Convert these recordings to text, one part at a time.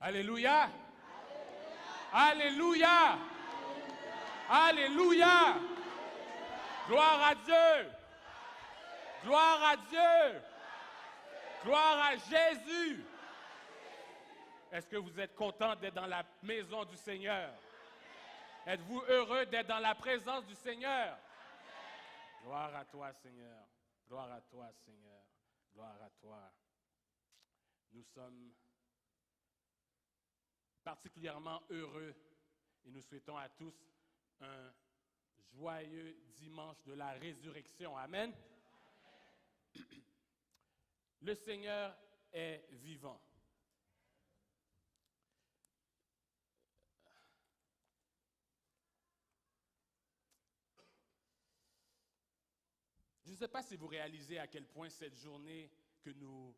Alléluia. Alléluia. Alléluia. Gloire à Dieu. Gloire à Dieu. Gloire à Jésus. Est-ce que vous êtes content d'être dans la maison du Seigneur? Êtes-vous heureux d'être dans la présence du Seigneur? Gloire à toi, Seigneur. Gloire à toi, Seigneur. Gloire à toi. Nous sommes particulièrement heureux et nous souhaitons à tous un joyeux dimanche de la résurrection. Amen. Le Seigneur est vivant. Je ne sais pas si vous réalisez à quel point cette journée que nous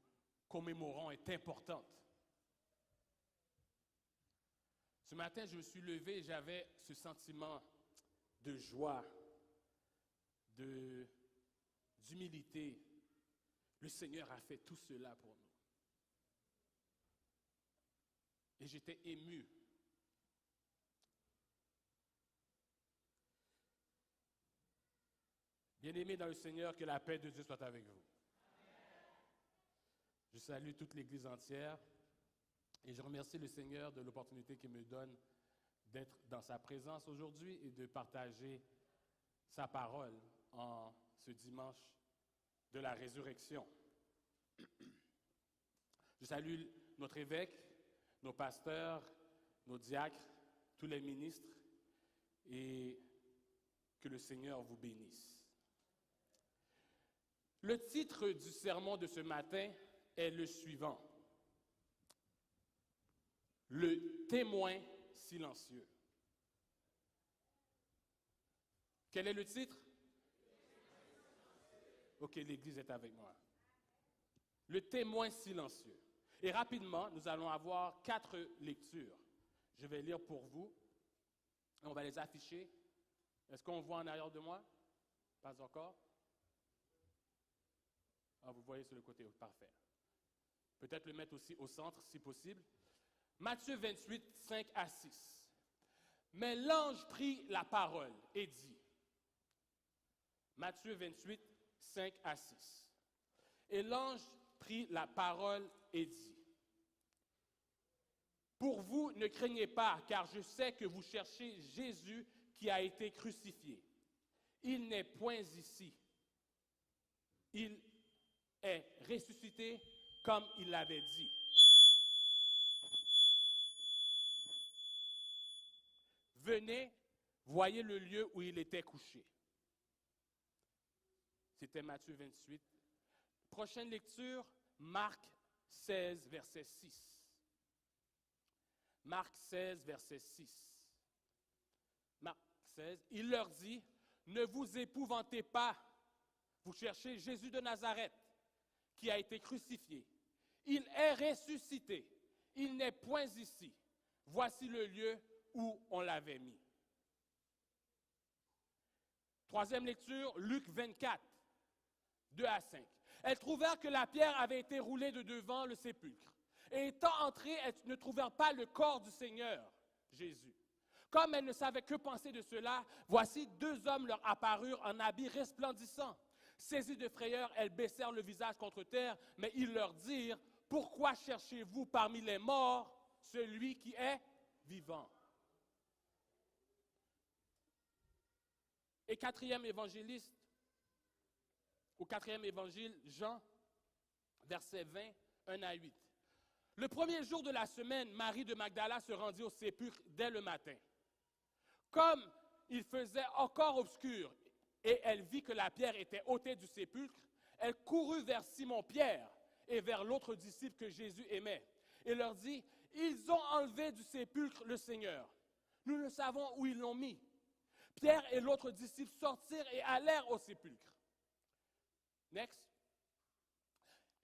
commémorons est importante. Ce matin, je me suis levé et j'avais ce sentiment de joie, d'humilité. Le Seigneur a fait tout cela pour nous. Et j'étais ému. Bien-aimés dans le Seigneur, que la paix de Dieu soit avec vous. Je salue toute l'Église entière et je remercie le Seigneur de l'opportunité qu'il me donne d'être dans sa présence aujourd'hui et de partager sa parole en ce dimanche de la résurrection. Je salue notre évêque, nos pasteurs, nos diacres, tous les ministres et que le Seigneur vous bénisse. Le titre du sermon de ce matin est le suivant. Le témoin silencieux. Quel est le titre? Ok, l'Église est avec moi. Le témoin silencieux. Et rapidement, nous allons avoir 4 lectures. Je vais lire pour vous. On va les afficher. Est-ce qu'on voit en arrière de moi? Pas encore? Ah, vous voyez sur le côté, parfait. Peut-être le mettre aussi au centre, si possible. Matthieu 28, 5 à 6. Mais l'ange prit la parole et dit, Matthieu 28, 5 à 6. Et l'ange prit la parole et dit, pour vous, ne craignez pas, car je sais que vous cherchez Jésus qui a été crucifié. Il n'est point ici. Il est ressuscité comme il l'avait dit. Venez, voyez le lieu où il était couché. C'était Matthieu 28. Prochaine lecture, Marc 16, verset 6. Marc 16, verset 6. Marc 16, il leur dit, ne vous épouvantez pas, vous cherchez Jésus de Nazareth, qui a été crucifié. Il est ressuscité, il n'est point ici. Voici le lieu où on l'avait mis. Troisième lecture, Luc 24, 2 à 5. Elles trouvèrent que la pierre avait été roulée de devant le sépulcre. Et étant entrées, elles ne trouvèrent pas le corps du Seigneur, Jésus. Comme elles ne savaient que penser de cela, voici 2 hommes leur apparurent en habits resplendissants. Saisies de frayeur, elles baissèrent le visage contre terre, mais ils leur dirent, « Pourquoi cherchez-vous parmi les morts celui qui est vivant? » Et quatrième évangile, Jean, verset 20, 1 à 8. Le premier jour de la semaine, Marie de Magdala se rendit au sépulcre dès le matin. Comme il faisait encore obscur et elle vit que la pierre était ôtée du sépulcre, elle courut vers Simon-Pierre et vers l'autre disciple que Jésus aimait et leur dit, « Ils ont enlevé du sépulcre le Seigneur. Nous ne savons où ils l'ont mis. » Pierre et l'autre disciple sortirent et allèrent au sépulcre. Next.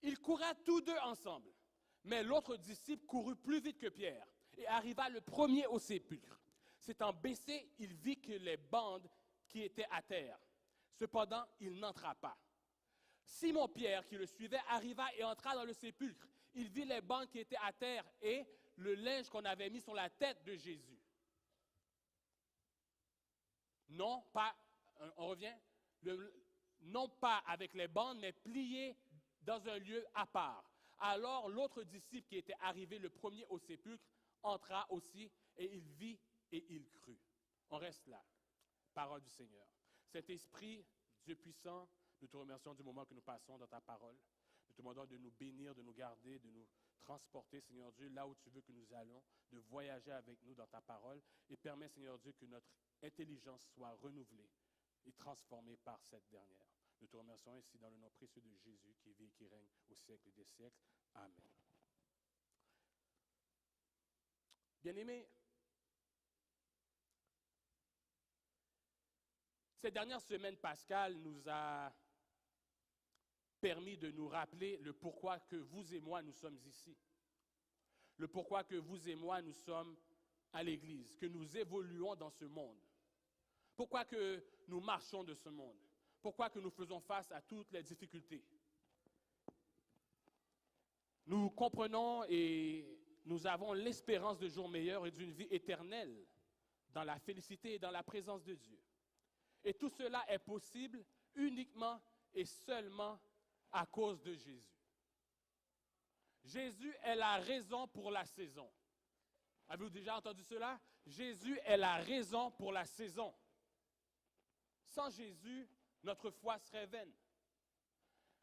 Ils couraient tous 2 ensemble, mais l'autre disciple courut plus vite que Pierre et arriva le premier au sépulcre. S'étant baissé, il vit que les bandes qui étaient à terre. Cependant, il n'entra pas. Simon-Pierre, qui le suivait, arriva et entra dans le sépulcre. Il vit les bandes qui étaient à terre et le linge qu'on avait mis sur la tête de Jésus. Non, pas, on revient, non pas avec les bandes, mais plié dans un lieu à part. Alors l'autre disciple qui était arrivé le premier au sépulcre entra aussi et il vit et il crut. On reste là. Parole du Seigneur. Cet esprit, Dieu puissant, nous te remercions du moment que nous passons dans ta parole. Nous te demandons de nous bénir, de nous garder, de nous transporter, Seigneur Dieu, là où tu veux que nous allons, de voyager avec nous dans ta parole. Et permets, Seigneur Dieu, que notre intelligence soit renouvelée et transformée par cette dernière. Nous te remercions ainsi dans le nom précieux de Jésus qui vit et qui règne au siècle des siècles. Amen. Bien-aimés, cette dernière semaine pascale nous a permis de nous rappeler le pourquoi que vous et moi nous sommes ici. Le pourquoi que vous et moi nous sommes à l'Église, que nous évoluons dans ce monde. Pourquoi que nous marchons de ce monde. Pourquoi que nous faisons face à toutes les difficultés. Nous comprenons et nous avons l'espérance de jours meilleurs et d'une vie éternelle dans la félicité et dans la présence de Dieu. Et tout cela est possible uniquement et seulement à cause de Jésus. Jésus est la raison pour la saison. Avez-vous déjà entendu cela? Jésus est la raison pour la saison. Sans Jésus, notre foi serait vaine.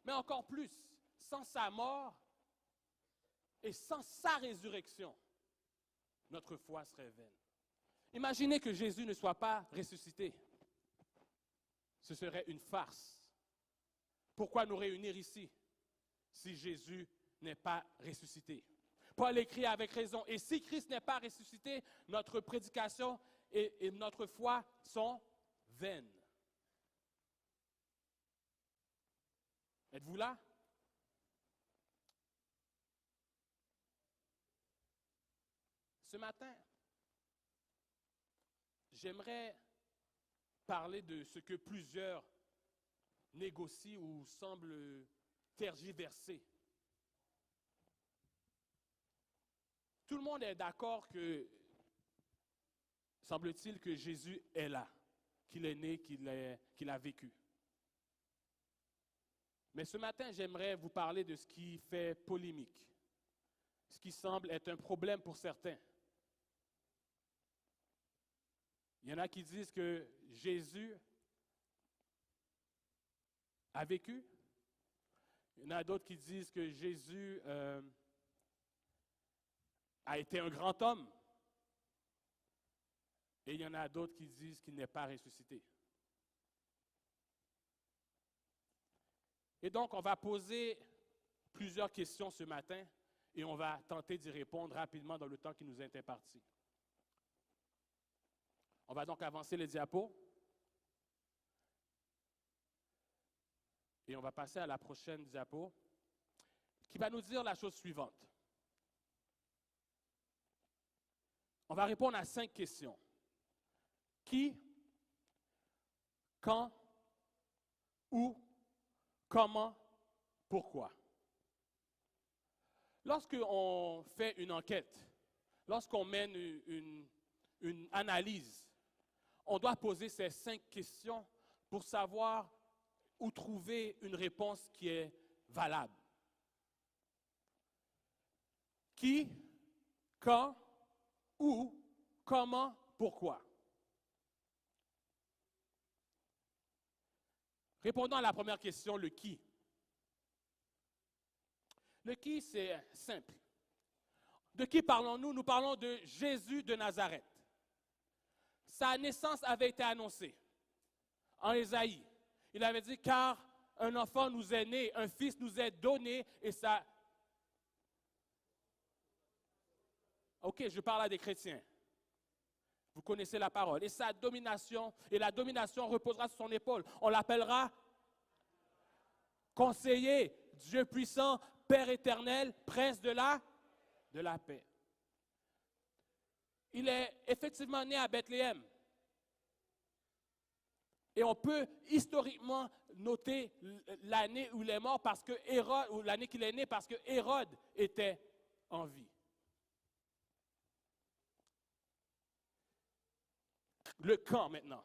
Mais encore plus, sans sa mort et sans sa résurrection, notre foi serait vaine. Imaginez que Jésus ne soit pas ressuscité. Ce serait une farce. Pourquoi nous réunir ici si Jésus n'est pas ressuscité? Paul écrit avec raison, et si Christ n'est pas ressuscité, notre prédication et notre foi sont vaines. Êtes-vous là? Ce matin, j'aimerais parler de ce que plusieurs négocient ou semblent tergiverser. Tout le monde est d'accord que, semble-t-il, que Jésus est là, qu'il est né, qu'il a vécu. Mais ce matin, j'aimerais vous parler de ce qui fait polémique, ce qui semble être un problème pour certains. Il y en a qui disent que Jésus a vécu. Il y en a d'autres qui disent que Jésus a été un grand homme. Et il y en a d'autres qui disent qu'il n'est pas ressuscité. Et donc, on va poser plusieurs questions ce matin et on va tenter d'y répondre rapidement dans le temps qui nous est imparti. On va donc avancer les diapos. Et on va passer à la prochaine diapo qui va nous dire la chose suivante. On va répondre à 5 questions. Qui, quand, où, comment, pourquoi? Lorsqu'on fait une enquête, lorsqu'on mène une analyse, on doit poser ces 5 questions pour savoir où trouver une réponse qui est valable. Qui, quand, où, comment, pourquoi? Répondons à la première question, le qui. Le qui, c'est simple. De qui parlons-nous? Nous parlons de Jésus de Nazareth. Sa naissance avait été annoncée en Ésaïe. Il avait dit, car un enfant nous est né, un fils nous est donné, et ça... Ok, je parle à des chrétiens. Vous connaissez la parole. Et sa domination, et la domination reposera sur son épaule. On l'appellera conseiller, Dieu puissant, Père éternel, prince de la paix. Il est effectivement né à Bethléem. Et on peut historiquement noter l'année où il est mort parce que Hérode, ou l'année qu'il est né parce que Hérode était en vie. Le quand maintenant.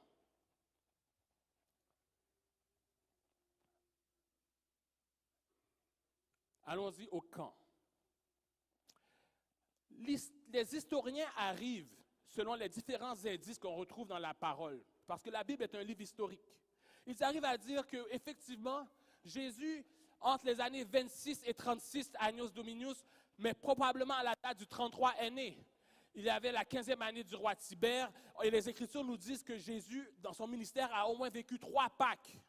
Allons-y au quand. Les historiens arrivent selon les différents indices qu'on retrouve dans la parole, parce que la Bible est un livre historique. Ils arrivent à dire qu'effectivement, Jésus, entre les années 26 et 36, Annos Dominius, mais probablement à la date du 33 est né. Il y avait la 15e année du roi Tibère, et les Écritures nous disent que Jésus, dans son ministère, a au moins vécu 3 Pâques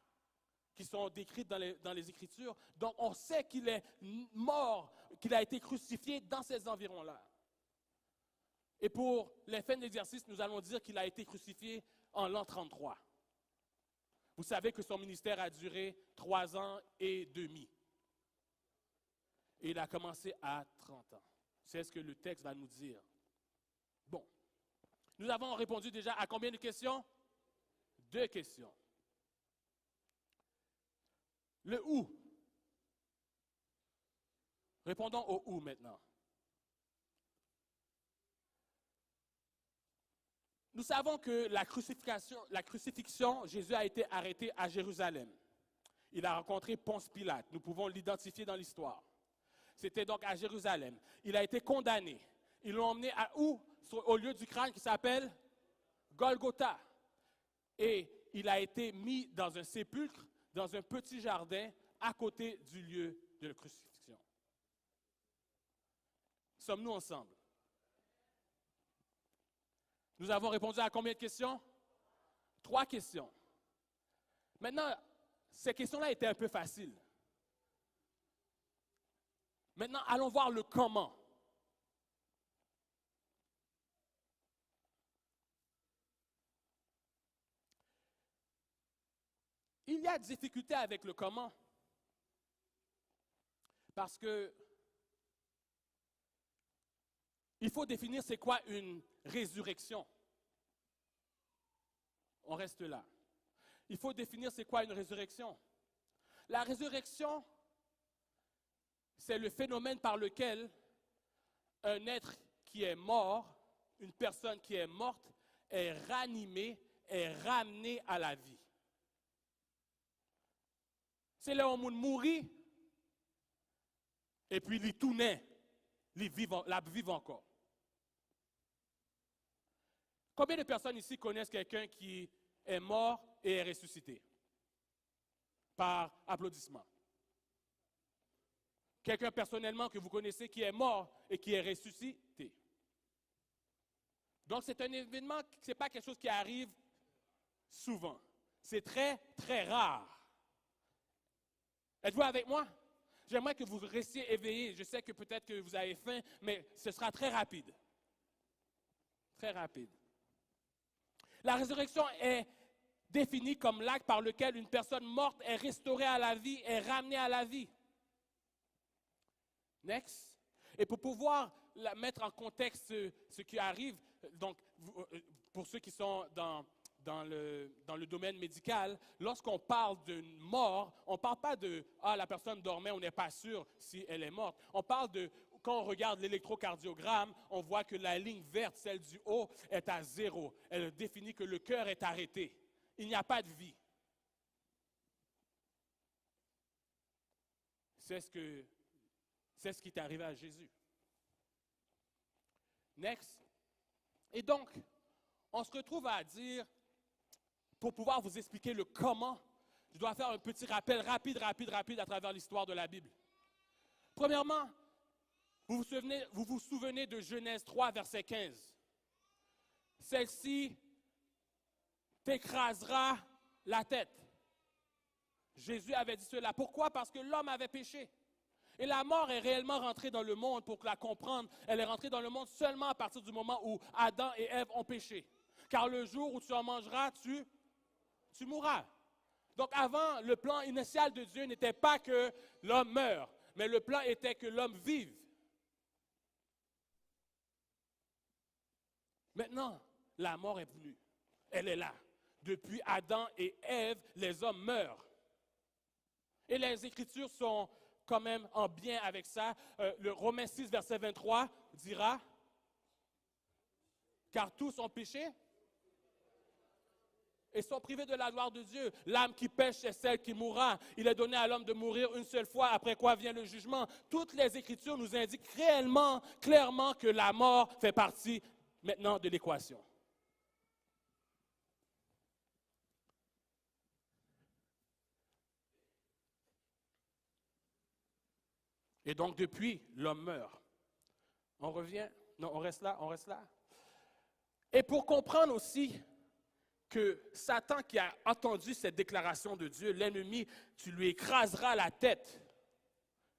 qui sont décrites dans les Écritures. Donc, on sait qu'il est mort, qu'il a été crucifié dans ces environs-là. Et pour les fins d'exercice, nous allons dire qu'il a été crucifié en l'an 33. Vous savez que son ministère a duré 3 ans et demi. Et il a commencé à 30 ans. C'est ce que le texte va nous dire. Bon. Nous avons répondu déjà à combien de questions? 2 questions. Le où. Répondons au où maintenant. Nous savons que la crucifixion, Jésus a été arrêté à Jérusalem. Il a rencontré Ponce Pilate. Nous pouvons l'identifier dans l'histoire. C'était donc à Jérusalem. Il a été condamné. Ils l'ont emmené à où? Au lieu du crâne qui s'appelle Golgotha. Et il a été mis dans un sépulcre, dans un petit jardin, à côté du lieu de la crucifixion. Sommes-nous ensemble? Nous avons répondu à combien de questions? 3 questions. Maintenant, ces questions-là étaient un peu faciles. Maintenant, allons voir le comment. Il y a difficulté avec le comment. Parce que il faut définir c'est quoi une résurrection. On reste là. Il faut définir c'est quoi une résurrection. La résurrection, c'est le phénomène par lequel un être qui est mort, une personne qui est morte, est ranimée, est ramenée à la vie. C'est là où on mourit, et puis il tout naît, la vivent encore. Combien de personnes ici connaissent quelqu'un qui est mort et est ressuscité? Par applaudissement. Quelqu'un personnellement que vous connaissez qui est mort et qui est ressuscité. Donc c'est un événement, ce n'est pas quelque chose qui arrive souvent. C'est très, très rare. Êtes-vous avec moi? J'aimerais que vous restiez éveillés. Je sais que peut-être que vous avez faim, mais ce sera très rapide. Très rapide. La résurrection est définie comme l'acte par lequel une personne morte est restaurée à la vie, est ramenée à la vie. Next. Et pour pouvoir mettre en contexte ce qui arrive, donc pour ceux qui sont dans le domaine médical, lorsqu'on parle d'une mort, on ne parle pas de « Ah, la personne dormait, on n'est pas sûr si elle est morte ». On parle de, quand on regarde l'électrocardiogramme, on voit que la ligne verte, celle du haut, est à 0. Elle définit que le cœur est arrêté. Il n'y a pas de vie. C'est ce qui est arrivé à Jésus. Next. Et donc, on se retrouve à dire, pour pouvoir vous expliquer le comment, je dois faire un petit rappel rapide à travers l'histoire de la Bible. Premièrement, vous vous souvenez de Genèse 3, verset 15. Celle-ci t'écrasera la tête. Jésus avait dit cela. Pourquoi? Parce que l'homme avait péché. Et la mort est réellement rentrée dans le monde, pour la comprendre. Elle est rentrée dans le monde seulement à partir du moment où Adam et Ève ont péché. Car le jour où tu en mangeras, tu mourras. Donc avant, le plan initial de Dieu n'était pas que l'homme meure, mais le plan était que l'homme vive. Maintenant, la mort est venue. Elle est là. Depuis Adam et Ève, les hommes meurent. Et les Écritures sont quand même en bien avec ça. Le Romains 6, verset 23 dira « Car tous ont péché et sont privés de la gloire de Dieu. L'âme qui pêche, c'est celle qui mourra. Il est donné à l'homme de mourir une seule fois, après quoi vient le jugement. Toutes les Écritures nous indiquent réellement, clairement, que la mort fait partie maintenant de l'équation. Et donc, depuis, l'homme meurt. On revient? Non, on reste là, on reste là. Et pour comprendre aussi que Satan qui a entendu cette déclaration de Dieu, l'ennemi, tu lui écraseras la tête.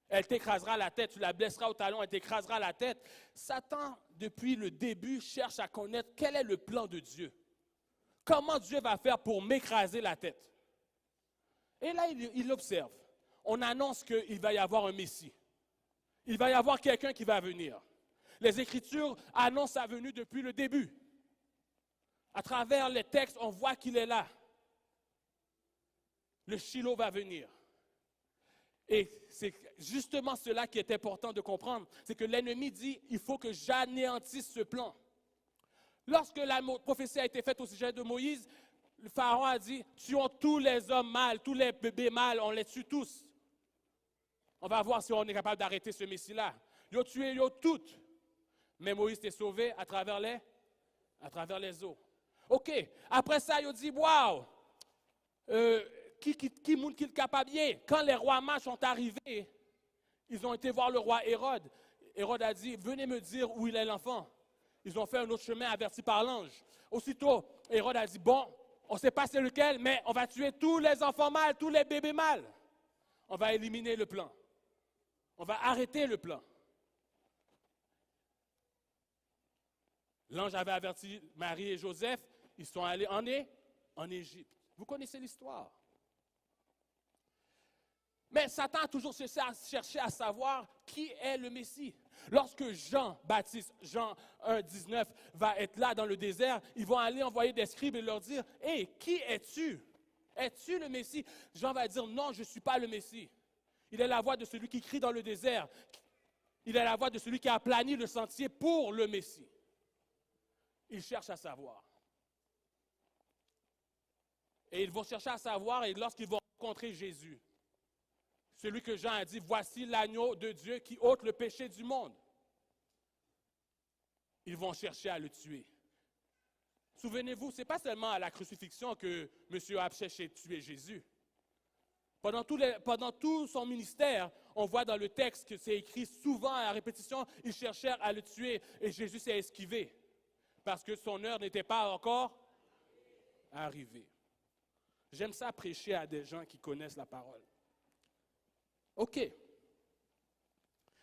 Elle t'écrasera la tête, tu la blesseras au talon, elle t'écrasera la tête. Satan, depuis le début, cherche à connaître quel est le plan de Dieu. Comment Dieu va faire pour m'écraser la tête? Et là, il observe. On annonce qu'il va y avoir un Messie. Il va y avoir quelqu'un qui va venir. Les Écritures annoncent sa venue depuis le début. À travers les textes, on voit qu'il est là. Le Shiloh va venir. Et c'est justement cela qui est important de comprendre. C'est que l'ennemi dit, il faut que j'anéantisse ce plan. Lorsque la prophétie a été faite au sujet de Moïse, le Pharaon a dit, tuons tous les hommes mâles, tous les bébés mâles, on les tue tous. On va voir si on est capable d'arrêter ce Messie-là. Ils ont tué, ils ont toutes. Mais Moïse est sauvé à travers les eaux. OK. Après ça, ils ont dit, waouh, qui montre qu'il est capable? Quand les rois mages sont arrivés, ils ont été voir le roi Hérode. Hérode a dit, venez me dire où il est l'enfant. Ils ont fait un autre chemin averti par l'ange. Aussitôt, Hérode a dit, bon, on ne sait pas c'est lequel, mais on va tuer tous les enfants mâles, tous les bébés mâles. On va éliminer le plan. On va arrêter le plan. L'ange avait averti Marie et Joseph, ils sont allés en Égypte. Vous connaissez l'histoire. Mais Satan a toujours cherché à savoir qui est le Messie. Lorsque Jean-Baptiste, Jean 1, 19, va être là dans le désert, ils vont aller envoyer des scribes et leur dire, « Hé, qui es-tu? Es-tu le Messie? » Jean va dire, « Non, je ne suis pas le Messie. » Il est la voix de celui qui crie dans le désert. Il est la voix de celui qui a aplani le sentier pour le Messie. Il cherche à savoir. Et ils vont chercher à savoir, et lorsqu'ils vont rencontrer Jésus, celui que Jean a dit, voici l'agneau de Dieu qui ôte le péché du monde. Ils vont chercher à le tuer. Souvenez-vous, ce n'est pas seulement à la crucifixion que M. a cherché à tuer Jésus. Pendant tout son ministère, on voit dans le texte que c'est écrit souvent à la répétition, ils cherchèrent à le tuer et Jésus s'est esquivé parce que son heure n'était pas encore arrivée. J'aime ça prêcher à des gens qui connaissent la parole. OK.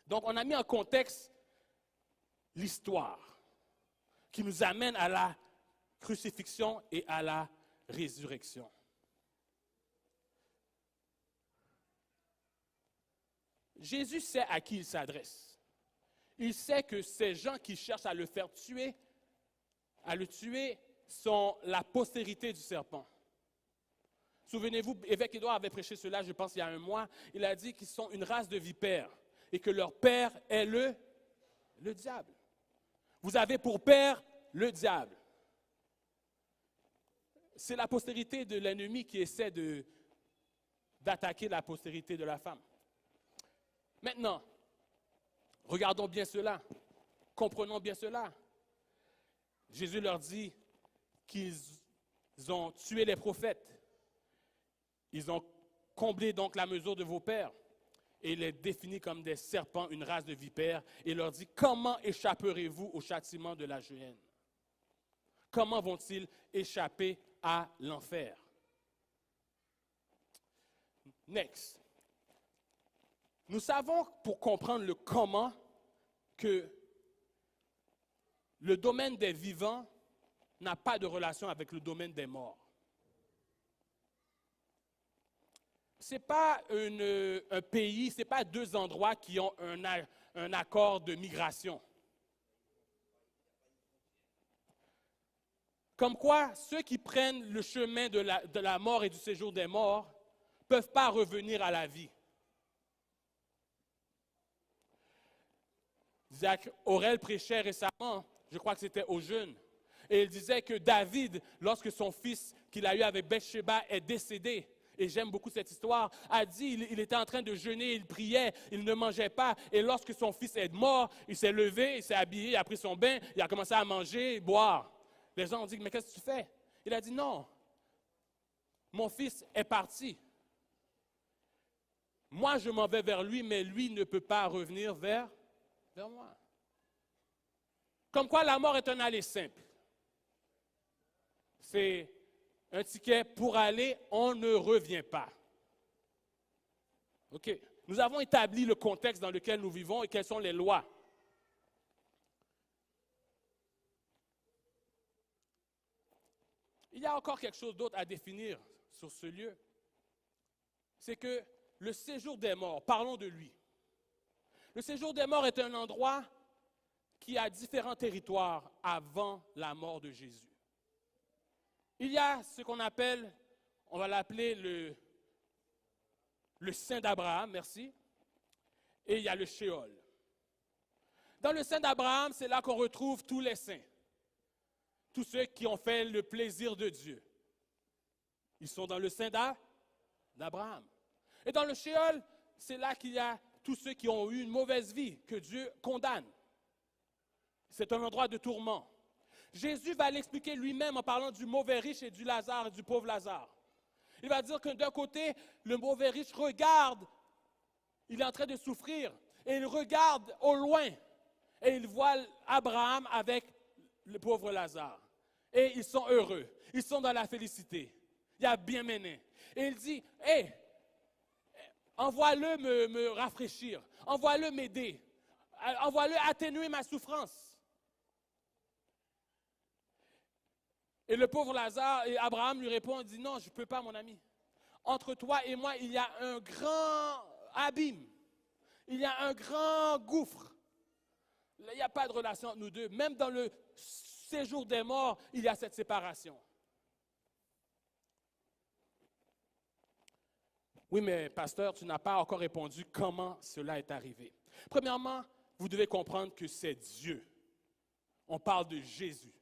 Donc, on a mis en contexte l'histoire qui nous amène à la crucifixion et à la résurrection. Jésus sait à qui il s'adresse. Il sait que ces gens qui cherchent à le faire tuer, à le tuer, sont la postérité du serpent. Souvenez-vous, évêque Édouard avait prêché cela, je pense, il y a un mois. Il a dit qu'ils sont une race de vipères et que leur père est le diable. Vous avez pour père le diable. C'est la postérité de l'ennemi qui essaie d'attaquer la postérité de la femme. Maintenant, regardons bien cela, comprenons bien cela. Jésus leur dit qu'ils ont tué les prophètes. Ils ont comblé donc la mesure de vos pères et il les définit comme des serpents, une race de vipères, et leur dit, comment échapperez-vous au châtiment de la géhenne? Comment vont-ils échapper à l'enfer? Next. Nous savons, pour comprendre le comment, que le domaine des vivants n'a pas de relation avec le domaine des morts. Ce n'est pas un pays, ce n'est pas deux endroits qui ont un accord de migration. Comme quoi, ceux qui prennent le chemin de la mort et du séjour des morts ne peuvent pas revenir à la vie. Jacques Aurel prêchait récemment, je crois que c'était aux jeunes. Et il disait que David, lorsque son fils qu'il a eu avec Bathsheba est décédé, et j'aime beaucoup cette histoire, a dit il était en train de jeûner, il priait, il ne mangeait pas. Et lorsque son fils est mort, il s'est levé, il s'est habillé, il a pris son bain, il a commencé à manger, boire. Les gens ont dit, mais qu'est-ce que tu fais? Il a dit, non, mon fils est parti. Moi, je m'en vais vers lui, mais lui ne peut pas revenir vers moi. Comme quoi la mort est un aller simple. C'est un ticket pour aller, on ne revient pas. OK. Nous avons établi le contexte dans lequel nous vivons et quelles sont les lois. Il y a encore quelque chose d'autre à définir sur ce lieu. C'est que le séjour des morts, parlons de lui. Le séjour des morts est un endroit qui a différents territoires avant la mort de Jésus. Il y a ce qu'on appelle, on va l'appeler le sein d'Abraham, merci, et il y a le Sheol. Dans le sein d'Abraham, c'est là qu'on retrouve tous les saints, tous ceux qui ont fait le plaisir de Dieu. Ils sont dans le sein d'Abraham. Et dans le Sheol, c'est là qu'il y a tous ceux qui ont eu une mauvaise vie, que Dieu condamne. C'est un endroit de tourment. Jésus va l'expliquer lui-même en parlant du mauvais riche et du Lazare, du pauvre Lazare. Il va dire que d'un côté, le mauvais riche regarde, il est en train de souffrir, et il regarde au loin, et il voit Abraham avec le pauvre Lazare. Et ils sont heureux, ils sont dans la félicité. Il a bien mené. Et il dit, « Hé, envoie-le me rafraîchir, envoie-le m'aider, envoie-le atténuer ma souffrance. » Et le pauvre Lazare, et Abraham lui répond, il dit, non, je ne peux pas, mon ami. Entre toi et moi, il y a un grand abîme. Il y a un grand gouffre. Il n'y a pas de relation entre nous deux. Même dans le séjour des morts, il y a cette séparation. Oui, mais pasteur, tu n'as pas encore répondu comment cela est arrivé. Premièrement, vous devez comprendre que c'est Dieu. On parle de Jésus.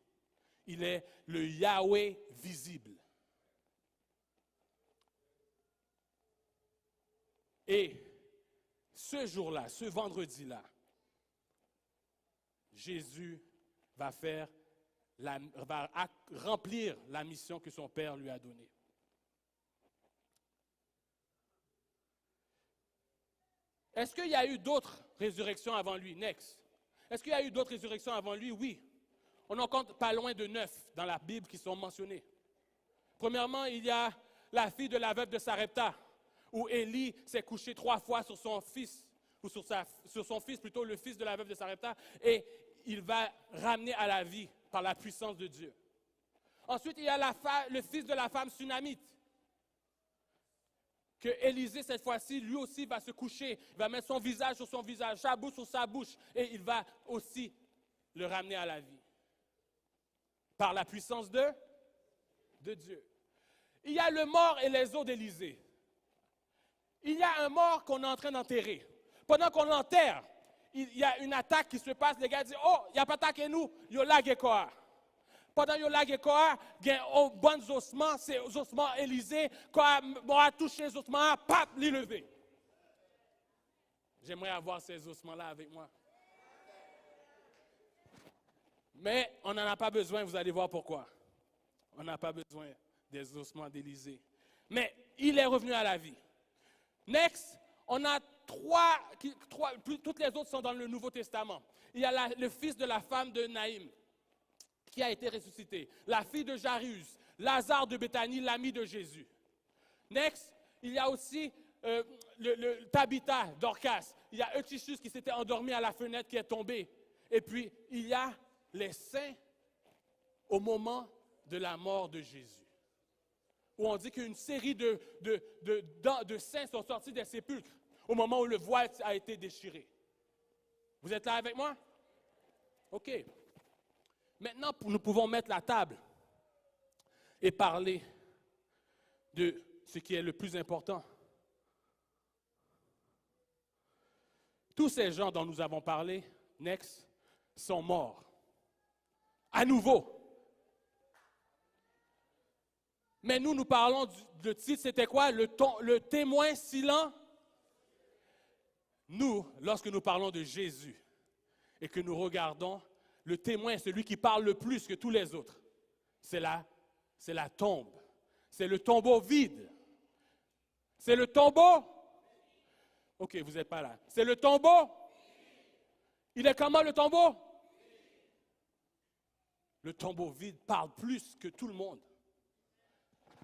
Il est le Yahweh visible. Et ce jour-là, ce vendredi-là, Jésus va remplir la mission que son Père lui a donnée. Est-ce qu'il y a eu d'autres résurrections avant lui? Next. Est-ce qu'il y a eu d'autres résurrections avant lui? Oui. On en compte pas loin de 9 dans la Bible qui sont mentionnées. Premièrement, il y a la fille de la veuve de Sarepta, où Élie s'est couché 3 fois sur son fils, ou sur son fils, plutôt le fils de la veuve de Sarepta, et il va ramener à la vie par la puissance de Dieu. Ensuite, il y a le fils de la femme sunamite, que Élisée, cette fois-ci, lui aussi va se coucher, il va mettre son visage sur son visage, sa bouche sur sa bouche, et il va aussi le ramener à la vie. Par la puissance de Dieu. Il y a le mort et les os d'Élisée. Il y a un mort qu'on est en train d'enterrer. Pendant qu'on l'enterre, il y a une attaque qui se passe. Les gars disent, oh, il n'y a pas d'attaque nous, il y a la Gekoa. Pendant qu'il y a la Gekoa, il y a un bon ossements, c'est ossements Élisée, quand on a touché les ossements, pap, les lever. J'aimerais avoir ces ossements-là avec moi. Mais on n'en a pas besoin, vous allez voir pourquoi. On n'a pas besoin des ossements d'Élisée. Mais il est revenu à la vie. Next, on a toutes les autres sont dans le Nouveau Testament. Il y a le fils de la femme de Naïm qui a été ressuscité. La fille de Jairus, Lazare de Béthanie, l'ami de Jésus. Next, il y a aussi le Tabitha Dorcas. Il y a Eutychus qui s'était endormi à la fenêtre qui est tombé. Et puis, il y a les saints au moment de la mort de Jésus. Où on dit qu'une série de saints sont sortis des sépulcres au moment où le voile a été déchiré. Vous êtes là avec moi? OK. Maintenant, nous pouvons mettre la table et parler de ce qui est le plus important. Tous ces gens dont nous avons parlé, next, sont morts. À nouveau. Mais nous parlons le titre, c'était quoi? Le témoin silent. Nous, lorsque nous parlons de Jésus et que nous regardons, le témoin, celui qui parle le plus que tous les autres, c'est la tombe. C'est le tombeau vide. C'est le tombeau. OK, vous n'êtes pas là. C'est le tombeau. Il est comment le tombeau? Le tombeau vide parle plus que tout le monde.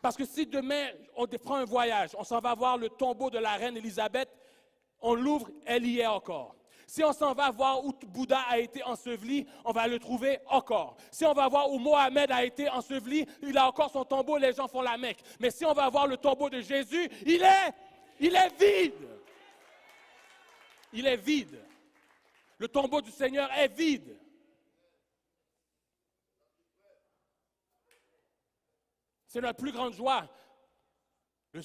Parce que si demain, on prend un voyage, on s'en va voir le tombeau de la reine Élisabeth, on l'ouvre, elle y est encore. Si on s'en va voir où Bouddha a été enseveli, on va le trouver encore. Si on va voir où Mohamed a été enseveli, il a encore son tombeau, les gens font la Mecque. Mais si on va voir le tombeau de Jésus, il est vide. Il est vide. Le tombeau du Seigneur est vide. C'est notre plus grande joie. Le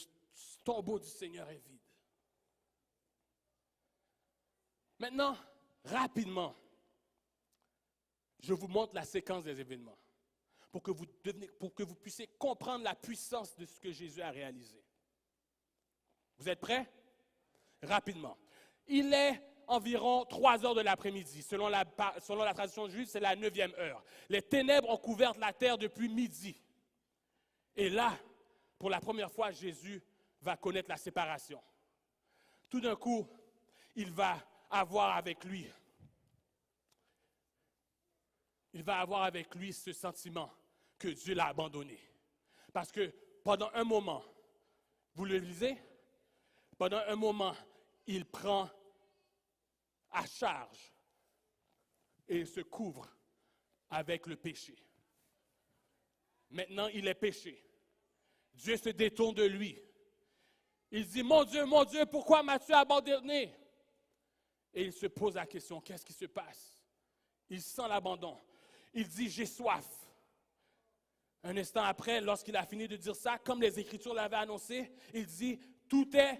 tombeau du Seigneur est vide. Maintenant, rapidement, je vous montre la séquence des événements pour que vous puissiez comprendre la puissance de ce que Jésus a réalisé. Vous êtes prêts? Rapidement. Il est environ 3 heures de l'après-midi. Selon la tradition juive, c'est la 9e heure. Les ténèbres ont couvert la terre depuis midi. Et là, pour la première fois, Jésus va connaître la séparation. Tout d'un coup, il va avoir avec lui ce sentiment que Dieu l'a abandonné. Parce que pendant un moment, vous le lisez, pendant un moment, il prend à charge et il se couvre avec le péché. Maintenant, il est péché. Dieu se détourne de lui. Il dit, mon Dieu, pourquoi m'as-tu abandonné? Et il se pose la question, qu'est-ce qui se passe? Il sent l'abandon. Il dit, j'ai soif. Un instant après, lorsqu'il a fini de dire ça, comme les Écritures l'avaient annoncé, il dit, tout est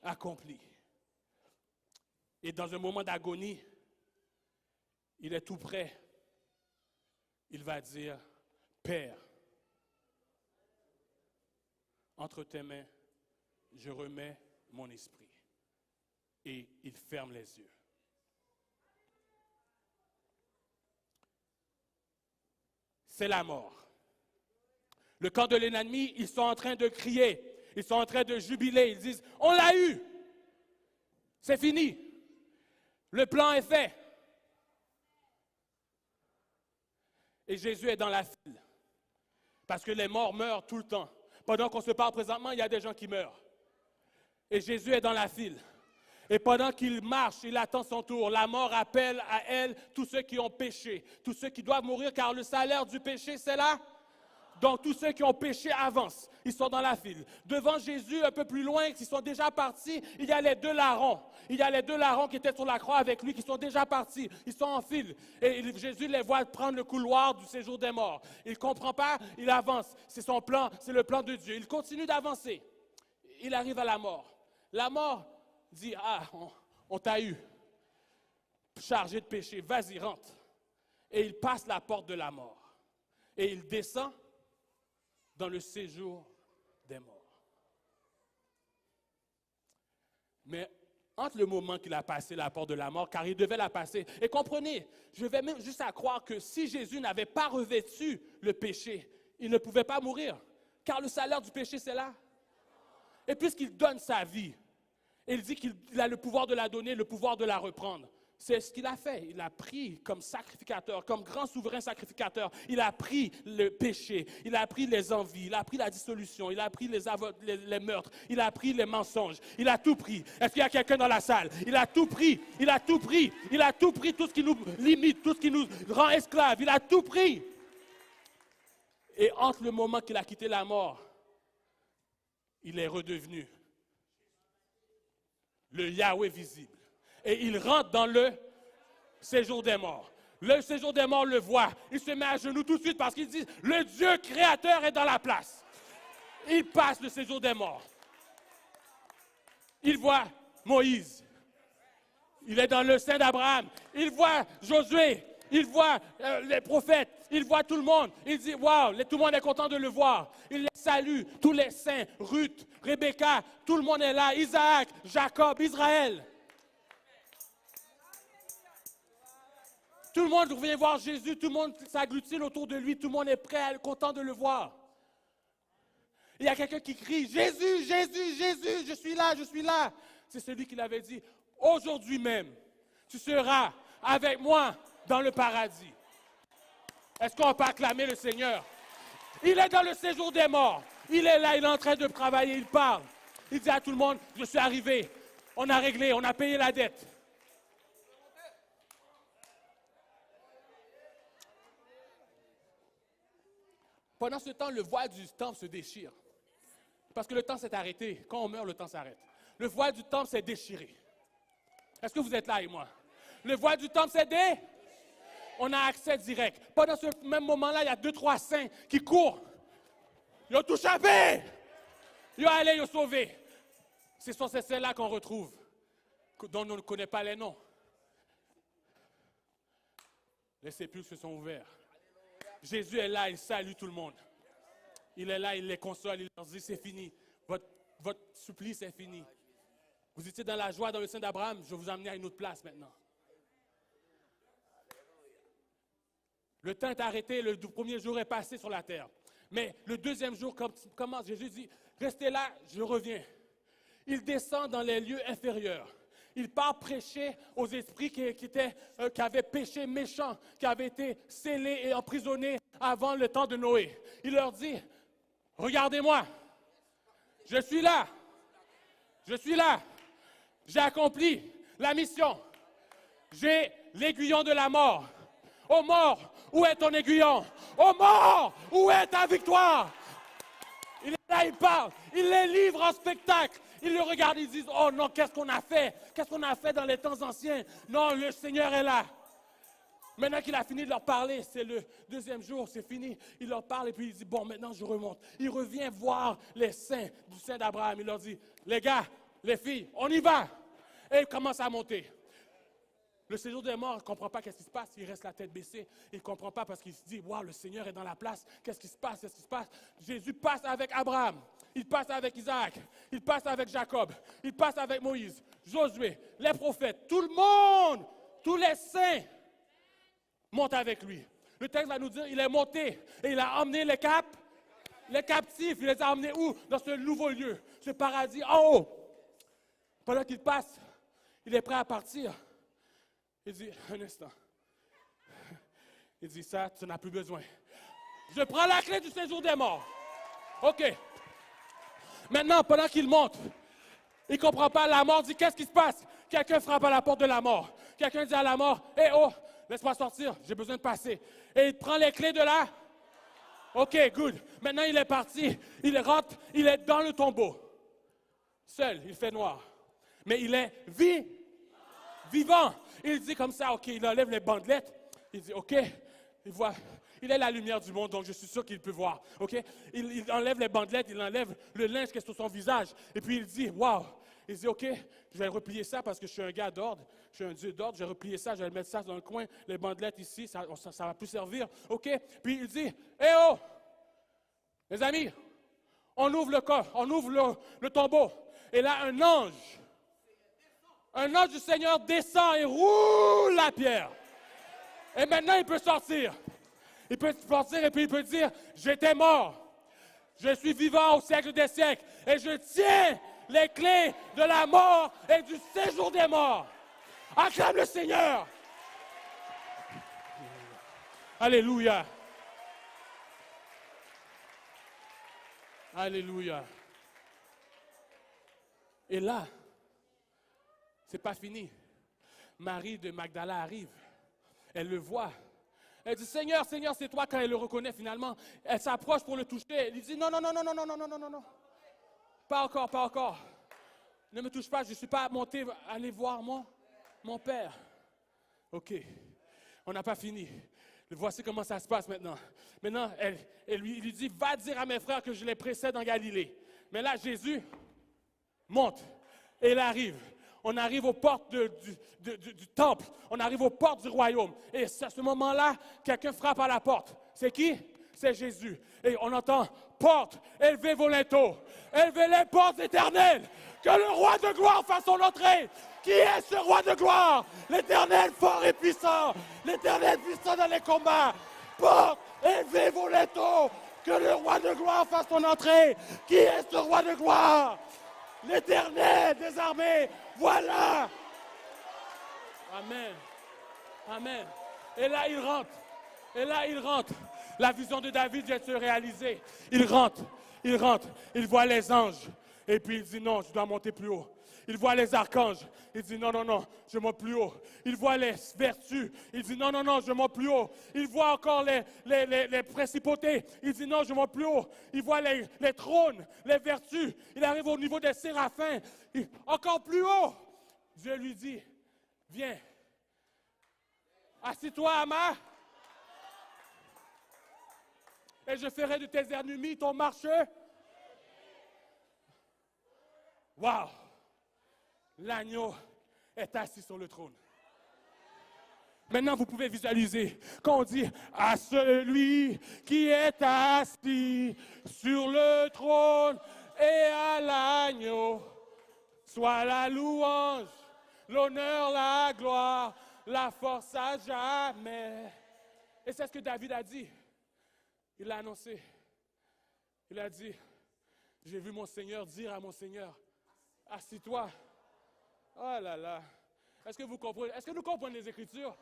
accompli. Et dans un moment d'agonie, il est tout près. Il va dire, Père, entre tes mains, je remets mon esprit. Et il ferme les yeux. C'est la mort. Le camp de l'ennemi, ils sont en train de crier, ils sont en train de jubiler, ils disent, on l'a eu, c'est fini, le plan est fait. Et Jésus est dans la file, parce que les morts meurent tout le temps. Pendant qu'on se parle présentement, il y a des gens qui meurent. Et Jésus est dans la file. Et pendant qu'il marche, il attend son tour. La mort appelle à elle tous ceux qui ont péché, tous ceux qui doivent mourir, car le salaire du péché, c'est là. Donc, tous ceux qui ont péché avancent. Ils sont dans la file. Devant Jésus, un peu plus loin, qui sont déjà partis, il y a les 2 larrons. Il y a les 2 larrons qui étaient sur la croix avec lui, qui sont déjà partis. Ils sont en file. Et Jésus les voit prendre le couloir du séjour des morts. Il ne comprend pas, il avance. C'est son plan, c'est le plan de Dieu. Il continue d'avancer. Il arrive à la mort. La mort dit, on t'a eu, chargé de péché, vas-y, rentre. Et il passe la porte de la mort. Et il descend dans le séjour des morts. Mais entre le moment qu'il a passé la porte de la mort, car il devait la passer, et comprenez, je vais même juste à croire que si Jésus n'avait pas revêtu le péché, il ne pouvait pas mourir, car le salaire du péché, c'est là. Et puisqu'il donne sa vie, il dit qu'il a le pouvoir de la donner, le pouvoir de la reprendre. C'est ce qu'il a fait. Il a pris comme sacrificateur, comme grand souverain sacrificateur. Il a pris le péché, il a pris les envies, il a pris la dissolution, il a pris les meurtres, il a pris les mensonges. Il a tout pris. Est-ce qu'il y a quelqu'un dans la salle? Il a tout pris, il a tout pris, il a tout pris, tout ce qui nous limite, tout ce qui nous rend esclaves. Il a tout pris. Et entre le moment qu'il a quitté la mort, il est redevenu le Yahweh visible. Et il rentre dans le séjour des morts. Le séjour des morts le voit. Il se met à genoux tout de suite parce qu'il dit, le Dieu créateur est dans la place. Il passe le séjour des morts. Il voit Moïse. Il est dans le sein d'Abraham. Il voit Josué. il voit les prophètes, il voit tout le monde. Il dit, waouh, tout le monde est content de le voir. Il les salue, tous les saints, Ruth, Rebecca, tout le monde est là, Isaac, Jacob, Israël. Tout le monde vient voir Jésus, tout le monde s'agglutine autour de lui, tout le monde est prêt, content de le voir. Il y a quelqu'un qui crie, Jésus, Jésus, Jésus, je suis là, je suis là. C'est celui qui l'avait dit, aujourd'hui même, tu seras avec moi dans le paradis. Est-ce qu'on peut acclamer le Seigneur? Il est dans le séjour des morts. Il est là, il est en train de travailler, il parle. Il dit à tout le monde, je suis arrivé. On a réglé, on a payé la dette. Pendant ce temps, le voile du temple se déchire. Parce que le temps s'est arrêté. Quand on meurt, le temps s'arrête. Le voile du temple s'est déchiré. Est-ce que vous êtes là avec moi? Le voile du temple s'est déchiré. On a accès direct. Pendant ce même moment-là, il y a 2-3 saints qui courent. Ils ont tout chapé. Ils ont allé, ils ont sauvé. Ce sont ces saints-là qu'on retrouve, dont on ne connaît pas les noms. Les sépulcres se sont ouverts. Jésus est là, il salue tout le monde. Il est là, il les console, il leur dit, c'est fini. Votre supplice est fini. Vous étiez dans la joie dans le sein d'Abraham, je vais vous emmener à une autre place maintenant. Le temps est arrêté, le premier jour est passé sur la terre. Mais le deuxième jour commence, Jésus dit, restez là, je reviens. Il descend dans les lieux inférieurs. Il part prêcher aux esprits qui avaient péché méchant, qui avaient été scellés et emprisonnés avant le temps de Noé. Il leur dit, regardez-moi, je suis là, j'ai accompli la mission, j'ai l'aiguillon de la mort. Ô mort, où est ton aiguillon? Ô mort, où est ta victoire? Il est là, il parle, il les livre en spectacle. Ils le regardent, ils disent, oh non, qu'est-ce qu'on a fait? Qu'est-ce qu'on a fait dans les temps anciens? Non, le Seigneur est là. Maintenant qu'il a fini de leur parler, c'est le deuxième jour, c'est fini. Il leur parle et puis il dit, bon, maintenant je remonte. Il revient voir les saints du sein d'Abraham. Il leur dit, les gars, les filles, on y va. Et il commence à monter. Le séjour des morts, il ne comprend pas qu'est-ce qui se passe. Il reste la tête baissée. Il ne comprend pas parce qu'il se dit, wow, le Seigneur est dans la place. Qu'est-ce qui se passe? Qu'est-ce qui se passe? Jésus passe avec Abraham. Il passe avec Isaac. Il passe avec Jacob. Il passe avec Moïse, Josué, les prophètes. Tout le monde, tous les saints montent avec lui. Le texte va nous dire, il est monté et il a emmené les captifs. Il les a emmenés où? Dans ce nouveau lieu, ce paradis en haut. Pendant qu'il passe, il est prêt à partir. Il dit, un instant. Il dit, ça, tu n'as plus besoin. Je prends la clé du séjour des morts. OK. Maintenant, pendant qu'il monte, il ne comprend pas. La mort dit, qu'est-ce qui se passe? Quelqu'un frappe à la porte de la mort. Quelqu'un dit à la mort, hé, oh, laisse-moi sortir, j'ai besoin de passer. Et il prend les clés de là. OK, good. Maintenant, il est parti. Il rentre, il est dans le tombeau. Seul, il fait noir. Mais il est vivant. Il dit comme ça, OK, il enlève les bandelettes. Il dit, OK, il voit, il est la lumière du monde, donc je suis sûr qu'il peut voir. OK, il enlève les bandelettes, il enlève le linge qui est sur son visage. Et puis il dit, wow. Il dit, OK, je vais replier ça parce que je suis un gars d'ordre. Je suis un Dieu d'ordre. Je vais replier ça, je vais mettre ça dans le coin. Les bandelettes ici, ça ne va plus servir. OK, puis il dit, hé oh, les amis, on ouvre le corps, on ouvre le tombeau. Et là, un ange du Seigneur descend et roule la pierre. Et maintenant, il peut sortir. Il peut sortir et puis il peut dire, j'étais mort. Je suis vivant au siècle des siècles. Et je tiens les clés de la mort et du séjour des morts. Acclame le Seigneur. Alléluia. Alléluia. Et là, c'est pas fini. Marie de Magdala arrive. Elle le voit. Elle dit, Seigneur, Seigneur, c'est toi. Quand elle le reconnaît finalement, elle s'approche pour le toucher. Elle dit, non. Pas encore. Ne me touche pas, je ne suis pas monté aller voir mon Père. OK, on n'a pas fini. Voici comment ça se passe maintenant. Maintenant, elle lui dit, va dire à mes frères que je les précède en Galilée. Mais là, Jésus monte et il arrive. On arrive aux portes du temple. On arrive aux portes du royaume. Et c'est à ce moment-là, quelqu'un frappe à la porte. C'est qui? C'est Jésus. Et on entend, porte, élevez vos linteaux. Élevez les portes éternelles. Que le roi de gloire fasse son entrée. Qui est ce roi de gloire? L'Éternel fort et puissant. L'Éternel puissant dans les combats. Porte, élevez vos linteaux. Que le roi de gloire fasse son entrée. Qui est ce roi de gloire? L'Éternel des armées. Voilà. Amen. Amen. Et là, il rentre. Et là, il rentre. La vision de David vient de se réaliser. Il rentre. Il voit les anges. Et puis il dit non, je dois monter plus haut. Il voit les archanges. Il dit non, je monte plus haut. Il voit les vertus. Il dit non, je monte plus haut. Il voit encore les principautés. Il dit non, je monte plus haut. Il voit les trônes, les vertus. Il arrive au niveau des séraphins. Encore plus haut. Dieu lui dit, viens. Assis-toi, Ama. Et je ferai de tes ennemis ton marcheur. Wow! L'agneau est assis sur le trône. Maintenant, vous pouvez visualiser quand on dit à celui qui est assis sur le trône et à l'agneau, soit la louange, l'honneur, la gloire, la force à jamais. Et c'est ce que David a dit. Il l'a annoncé. Il a dit, j'ai vu mon Seigneur dire à mon Seigneur, assis-toi. Oh là là. Est-ce que vous comprenez? Est-ce que nous comprenons les Écritures?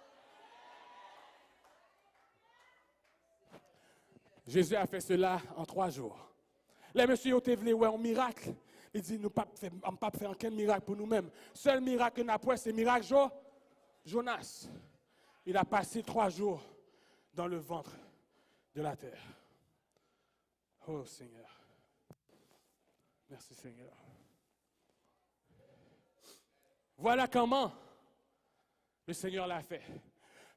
Jésus a fait cela en 3 jours. Les messieurs ont été ouais, un miracle. Il dit, nous ne pas faire aucun miracle pour nous-mêmes. Seul miracle que nous avons, c'est le miracle Jonas. Il a passé 3 jours dans le ventre de la terre. Oh Seigneur. Merci Seigneur. Voilà comment le Seigneur l'a fait.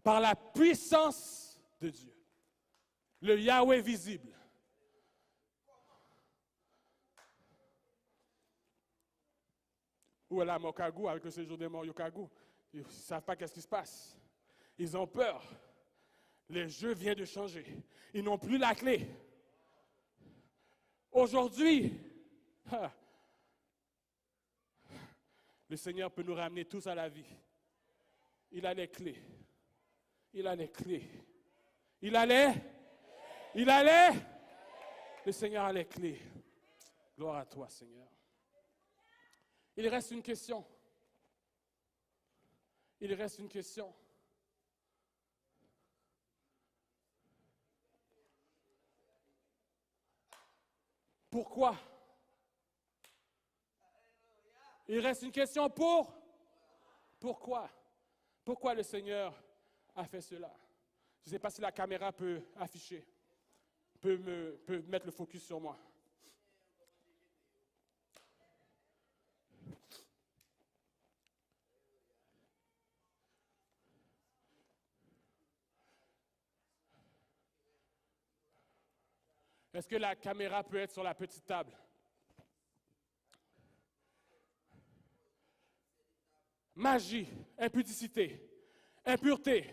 Par la puissance de Dieu. Le Yahweh visible. Ou à la Mokagu, avec le séjour des morts Yokagu. Ils ne savent pas qu'est-ce qui se passe. Ils ont peur. Le jeu vient de changer. Ils n'ont plus la clé. Aujourd'hui, le Seigneur peut nous ramener tous à la vie. Il a les clés. Il a les clés. Il a les. Le Seigneur a les clés. Gloire à toi, Seigneur. Il reste une question. Il reste une question. Pourquoi? Il reste une question pourquoi? Pourquoi le Seigneur a fait cela? Je ne sais pas si la caméra peut afficher, peut mettre le focus sur moi. Est-ce que la caméra peut être sur la petite table? Magie, impudicité, impureté,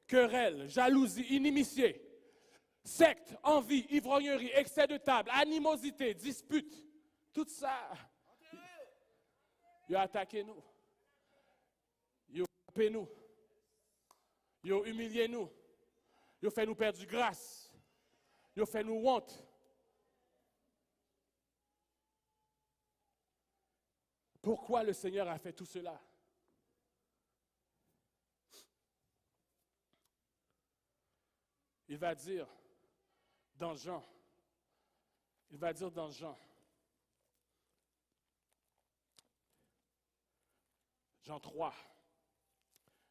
querelle, jalousie, inimitié, secte, envie, ivrognerie, excès de table, animosité, dispute, tout ça, il a attaqué nous, il a frappé nous, il a humilié nous, il a fait nous perdre du grâce, il a fait nous honte. Pourquoi le Seigneur a fait tout cela? Il va dire dans Jean, Jean 3,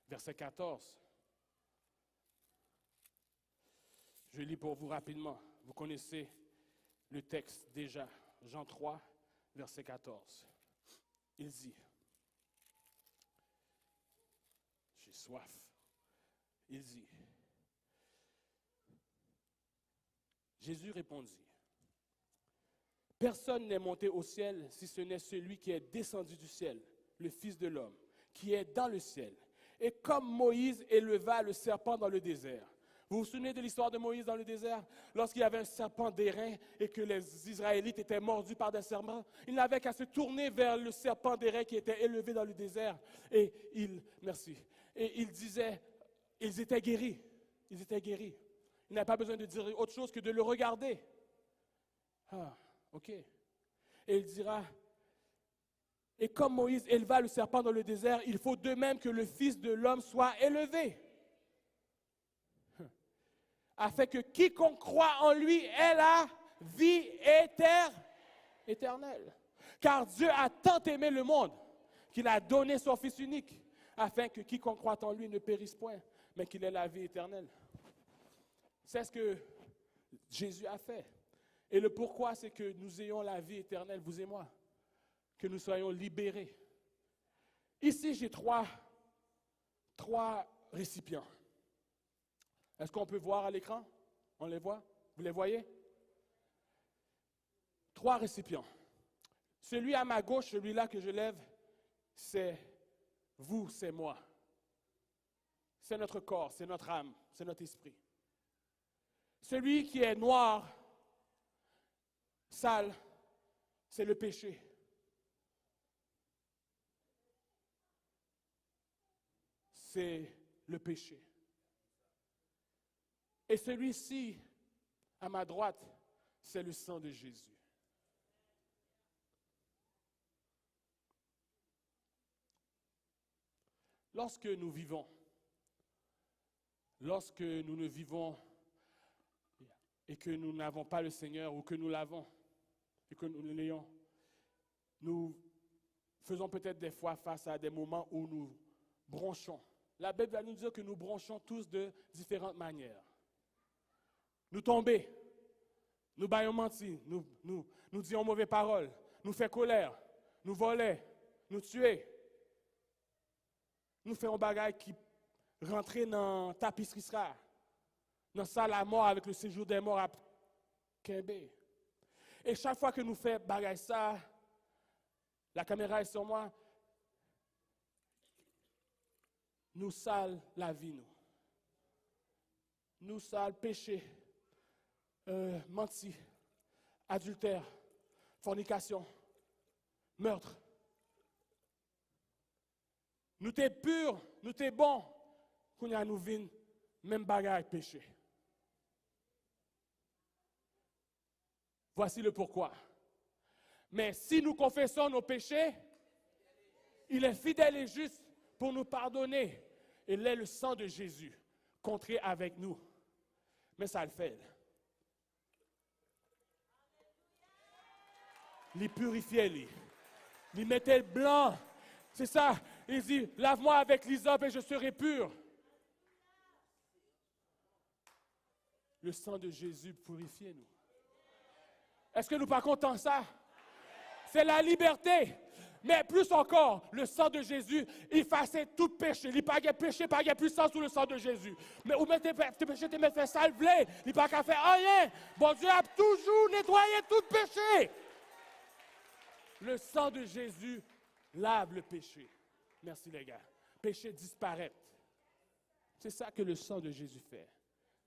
verset 14. Je lis pour vous rapidement. Vous connaissez le texte déjà. Jean 3, verset 14. Il dit, j'ai soif. Il dit, Jésus répondit, personne n'est monté au ciel si ce n'est celui qui est descendu du ciel, le Fils de l'homme, qui est dans le ciel. Et comme Moïse éleva le serpent dans le désert. Vous vous souvenez de l'histoire de Moïse dans le désert? Lorsqu'il y avait un serpent d'airain et que les Israélites étaient mordus par des serpents, il n'avait qu'à se tourner vers le serpent d'airain qui était élevé dans le désert. Et il disait, ils étaient guéris. Ils étaient guéris. Il n'avait pas besoin de dire autre chose que de le regarder. Ah, ok. Et il dira, et comme Moïse éleva le serpent dans le désert, il faut de même que le Fils de l'homme soit élevé, afin que quiconque croit en lui ait la vie éternelle. Car Dieu a tant aimé le monde qu'il a donné son Fils unique, afin que quiconque croit en lui ne périsse point, mais qu'il ait la vie éternelle. C'est ce que Jésus a fait. Et le pourquoi, c'est que nous ayons la vie éternelle, vous et moi, que nous soyons libérés. Ici, j'ai trois récipients. Est-ce qu'on peut voir à l'écran? On les voit? Vous les voyez? 3 récipients. Celui à ma gauche, celui-là que je lève, c'est vous, c'est moi. C'est notre corps, c'est notre âme, c'est notre esprit. Celui qui est noir, sale, c'est le péché. C'est le péché. Et celui-ci, à ma droite, c'est le sang de Jésus. Lorsque nous vivons, lorsque nous ne vivons et que nous n'avons pas le Seigneur ou que nous l'avons et que nous l'ayons, nous faisons peut-être des fois face à des moments où nous bronchons. La Bible va nous dire que nous bronchons tous de différentes manières. Nous tomber, nous baillons menti, nous disons mauvaises paroles, nous faisons colère, nous voler, nous tuer. Nous faisons bagaille qui rentrer dans tapisserie sera, dans salle à mort avec le séjour des morts à Québec. Et chaque fois que nous faisons bagaille ça, la caméra est sur moi, nous sale la vie, nous. Nous sale péché. Menti, adultère, fornication, meurtre. Nous t'es pur, nous t'es bon, qu'on y a nous vin, même bagaille péché. Voici le pourquoi. Mais si nous confessons nos péchés, il est fidèle et juste pour nous pardonner. Et là, le sang de Jésus, contré avec nous. Mais ça le fait. Les purifier, les mettre blanc. C'est ça. Il dit, lave-moi avec l'hysope et je serai pur. Le sang de Jésus purifie nous. Est-ce que nous pas contents de ça? C'est la liberté. Mais plus encore, le sang de Jésus, il effaçait tout péché. Il n'y a pas de péché, pas de puissance sous le sang de Jésus. Mais où tes péchés, tu me fais salver. Il n'y a pas qu'à faire rien. Bon Dieu a toujours nettoyé tout péché. Le sang de Jésus lave le péché. Merci les gars. Péché disparaît. C'est ça que le sang de Jésus fait.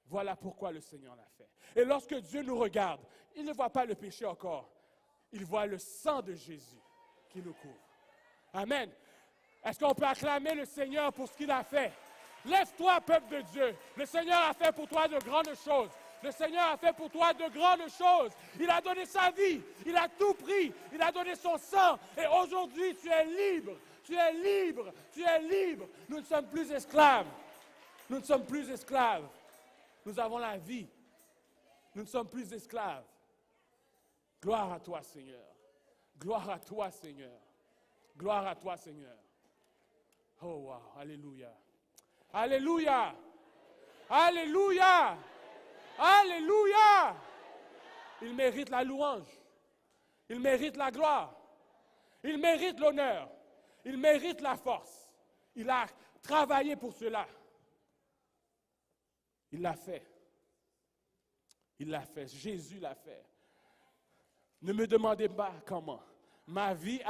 Voilà pourquoi le Seigneur l'a fait. Et lorsque Dieu nous regarde, il ne voit pas le péché encore. Il voit le sang de Jésus qui nous couvre. Amen. Est-ce qu'on peut acclamer le Seigneur pour ce qu'il a fait? Lève-toi, peuple de Dieu. Le Seigneur a fait pour toi de grandes choses. Le Seigneur a fait pour toi de grandes choses. Il a donné sa vie. Il a tout pris. Il a donné son sang. Et aujourd'hui, tu es libre. Tu es libre. Tu es libre. Nous ne sommes plus esclaves. Nous ne sommes plus esclaves. Nous avons la vie. Nous ne sommes plus esclaves. Gloire à toi, Seigneur. Gloire à toi, Seigneur. Gloire à toi, Seigneur. Oh, wow. Alléluia. Alléluia. Alléluia. Alléluia. Il mérite la louange. Il mérite la gloire. Il mérite l'honneur. Il mérite la force. Il a travaillé pour cela. Il l'a fait. Il l'a fait. Jésus l'a fait. Ne me demandez pas comment. Ma vie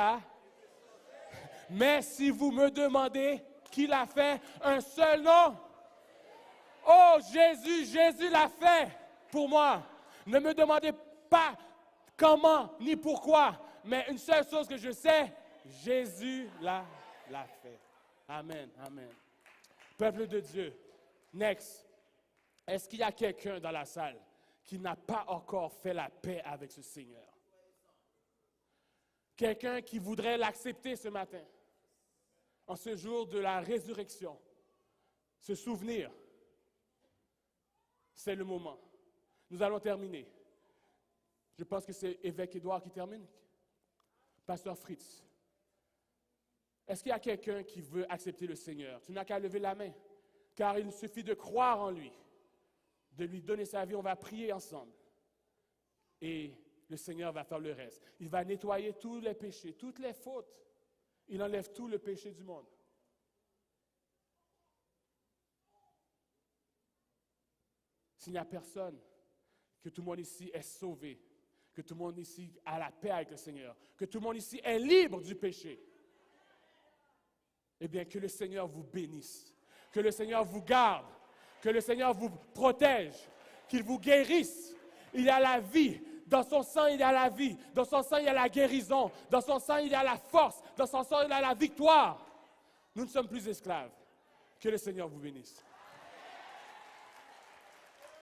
Mais si vous me demandez qui l'a fait, un seul nom. Oh, Jésus, Jésus l'a fait pour moi. Ne me demandez pas comment ni pourquoi, mais une seule chose que je sais, Jésus l'a fait. Amen, amen. Peuple de Dieu, next. Est-ce qu'il y a quelqu'un dans la salle qui n'a pas encore fait la paix avec ce Seigneur? Quelqu'un qui voudrait l'accepter ce matin, en ce jour de la résurrection, se souvenir, c'est le moment. Nous allons terminer. Je pense que c'est évêque Édouard qui termine. Pasteur Fritz. Est-ce qu'il y a quelqu'un qui veut accepter le Seigneur? Tu n'as qu'à lever la main, car il suffit de croire en lui, de lui donner sa vie. On va prier ensemble. Et le Seigneur va faire le reste. Il va nettoyer tous les péchés, toutes les fautes. Il enlève tout le péché du monde. S'il n'y a personne, que tout le monde ici est sauvé, que tout le monde ici a la paix avec le Seigneur, que tout le monde ici est libre du péché, eh bien, que le Seigneur vous bénisse, que le Seigneur vous garde, que le Seigneur vous protège, qu'il vous guérisse. Il y a la vie. Dans son sang, il y a la vie. Dans son sang, il y a la guérison. Dans son sang, il y a la force. Dans son sang, il y a la victoire. Nous ne sommes plus esclaves. Que le Seigneur vous bénisse.